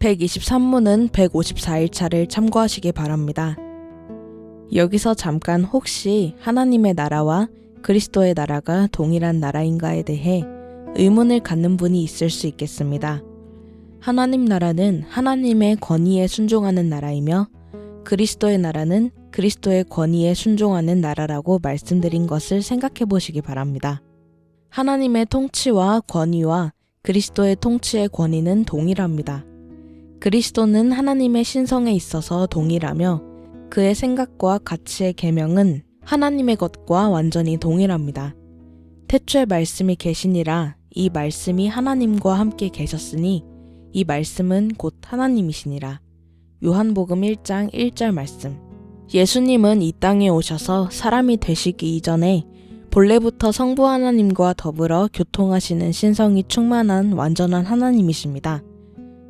123문은 154일차를 참고하시기 바랍니다. 여기서 잠깐 혹시 하나님의 나라와 그리스도의 나라가 동일한 나라인가에 대해 의문을 갖는 분이 있을 수 있겠습니다. 하나님 나라는 하나님의 권위에 순종하는 나라이며 그리스도의 나라는 그리스도의 권위에 순종하는 나라라고 말씀드린 것을 생각해 보시기 바랍니다. 하나님의 통치와 권위와 그리스도의 통치의 권위는 동일합니다. 그리스도는 하나님의 신성에 있어서 동일하며 그의 생각과 가치의 계명은 하나님의 것과 완전히 동일합니다. 태초에 말씀이 계시니라 이 말씀이 하나님과 함께 계셨으니 이 말씀은 곧 하나님이시니라. 요한복음 1장 1절 말씀. 예수님은 이 땅에 오셔서 사람이 되시기 이전에 본래부터 성부 하나님과 더불어 교통하시는 신성이 충만한 완전한 하나님이십니다.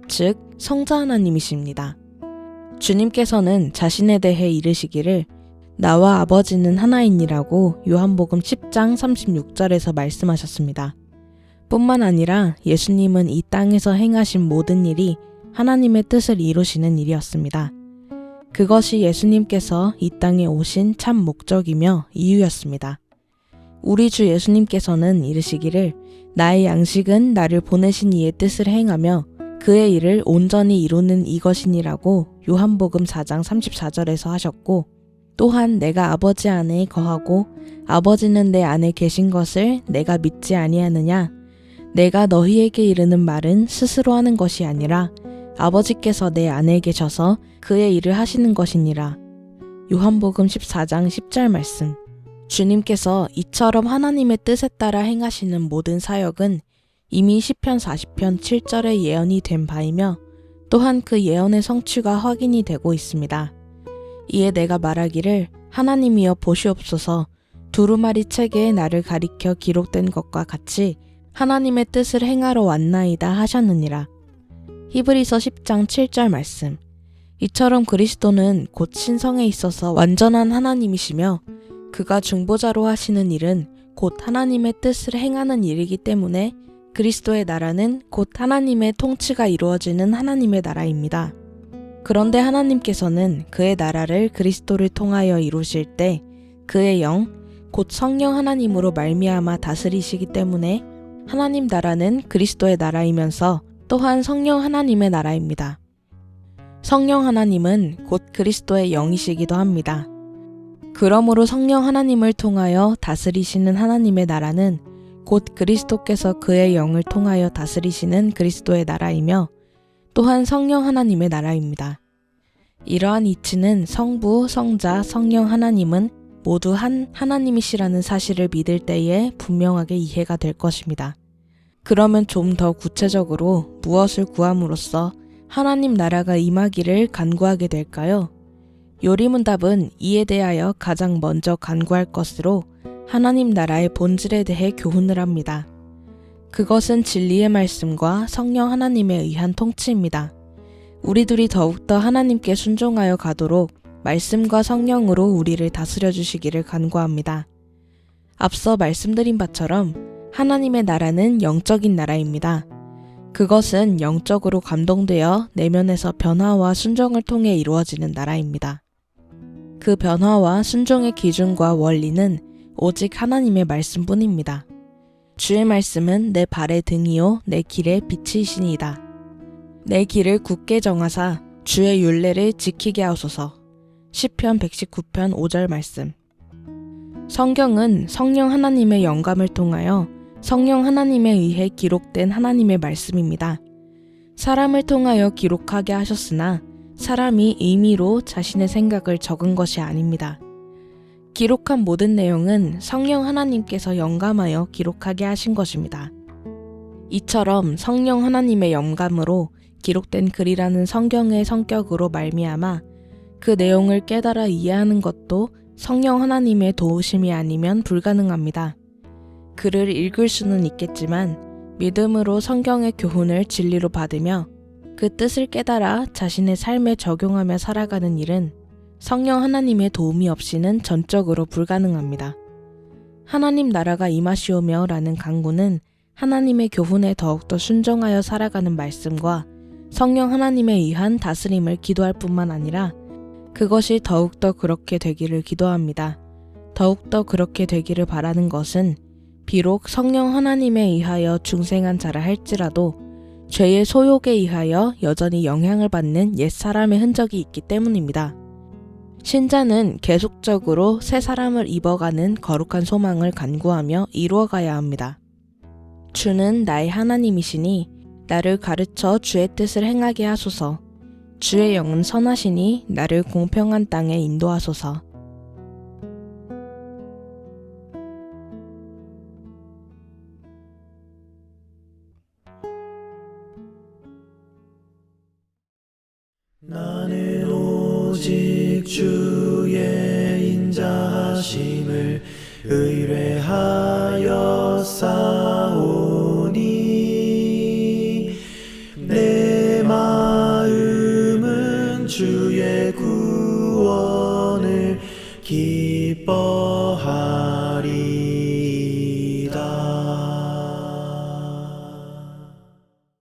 즉 성자 하나님이십니다. 주님께서는 자신에 대해 이르시기를 나와 아버지는 하나이니라고 요한복음 10장 36절에서 말씀하셨습니다. 뿐만 아니라 예수님은 이 땅에서 행하신 모든 일이 하나님의 뜻을 이루시는 일이었습니다. 그것이 예수님께서 이 땅에 오신 참 목적이며 이유였습니다. 우리 주 예수님께서는 이르시기를 나의 양식은 나를 보내신 이의 뜻을 행하며 그의 일을 온전히 이루는 이것이니라고 요한복음 4장 34절에서 하셨고 또한 내가 아버지 안에 거하고 아버지는 내 안에 계신 것을 내가 믿지 아니하느냐 내가 너희에게 이르는 말은 스스로 하는 것이 아니라 아버지께서 내 안에 계셔서 그의 일을 하시는 것이니라. 요한복음 14장 10절 말씀. 주님께서 이처럼 하나님의 뜻에 따라 행하시는 모든 사역은 이미 시편 40편 7절의 예언이 된 바이며 또한 그 예언의 성취가 확인이 되고 있습니다. 이에 내가 말하기를 하나님이여 보시옵소서 두루마리 책에 나를 가리켜 기록된 것과 같이 하나님의 뜻을 행하러 왔나이다 하셨느니라. 히브리서 10장 7절 말씀. 이처럼 그리스도는 곧 신성에 있어서 완전한 하나님이시며 그가 중보자로 하시는 일은 곧 하나님의 뜻을 행하는 일이기 때문에 그리스도의 나라는 곧 하나님의 통치가 이루어지는 하나님의 나라입니다. 그런데 하나님께서는 그의 나라를 그리스도를 통하여 이루실 때 그의 영, 곧 성령 하나님으로 말미암아 다스리시기 때문에 하나님 나라는 그리스도의 나라이면서 또한 성령 하나님의 나라입니다. 성령 하나님은 곧 그리스도의 영이시기도 합니다. 그러므로 성령 하나님을 통하여 다스리시는 하나님의 나라는 곧 그리스도께서 그의 영을 통하여 다스리시는 그리스도의 나라이며 또한 성령 하나님의 나라입니다. 이러한 이치는 성부, 성자, 성령 하나님은 모두 한 하나님이시라는 사실을 믿을 때에 분명하게 이해가 될 것입니다. 그러면 좀 더 구체적으로 무엇을 구함으로써 하나님 나라가 임하기를 간구하게 될까요? 요리문답은 이에 대하여 가장 먼저 간구할 것으로 하나님 나라의 본질에 대해 교훈을 합니다. 그것은 진리의 말씀과 성령 하나님에 의한 통치입니다. 우리들이 더욱더 하나님께 순종하여 가도록 말씀과 성령으로 우리를 다스려 주시기를 간구합니다. 앞서 말씀드린 바처럼 하나님의 나라는 영적인 나라입니다. 그것은 영적으로 감동되어 내면에서 변화와 순종을 통해 이루어지는 나라입니다. 그 변화와 순종의 기준과 원리는 오직 하나님의 말씀뿐입니다. 주의 말씀은 내 발의 등이요 내 길의 빛이시니이다. 내 길을 굳게 정하사 주의 율례를 지키게 하소서. 시편 119편 5절 말씀. 성경은 성령 하나님의 영감을 통하여 성령 하나님에 의해 기록된 하나님의 말씀입니다. 사람을 통하여 기록하게 하셨으나 사람이 의미로 자신의 생각을 적은 것이 아닙니다. 기록한 모든 내용은 성령 하나님께서 영감하여 기록하게 하신 것입니다. 이처럼 성령 하나님의 영감으로 기록된 글이라는 성경의 성격으로 말미암아 그 내용을 깨달아 이해하는 것도 성령 하나님의 도우심이 아니면 불가능합니다. 글을 읽을 수는 있겠지만 믿음으로 성경의 교훈을 진리로 받으며 그 뜻을 깨달아 자신의 삶에 적용하며 살아가는 일은 성령 하나님의 도움이 없이는 전적으로 불가능합니다. 하나님 나라가 임하시오며 라는 강구는 하나님의 교훈에 더욱더 순종하여 살아가는 말씀과 성령 하나님에 의한 다스림을 기도할 뿐만 아니라 그것이 더욱더 그렇게 되기를 기도합니다. 더욱더 그렇게 되기를 바라는 것은 비록 성령 하나님에 의하여 중생한 자라 할지라도 죄의 소욕에 의하여 여전히 영향을 받는 옛 사람의 흔적이 있기 때문입니다. 신자는 계속적으로 새 사람을 입어가는 거룩한 소망을 간구하며 이루어가야 합니다. 주는 나의 하나님이시니 나를 가르쳐 주의 뜻을 행하게 하소서. 주의 영은 선하시니 나를 공평한 땅에 인도하소서. 나는 오직 주의 인자하심을 의뢰하여 싸우니 내 마음은 주의 구원을 기뻐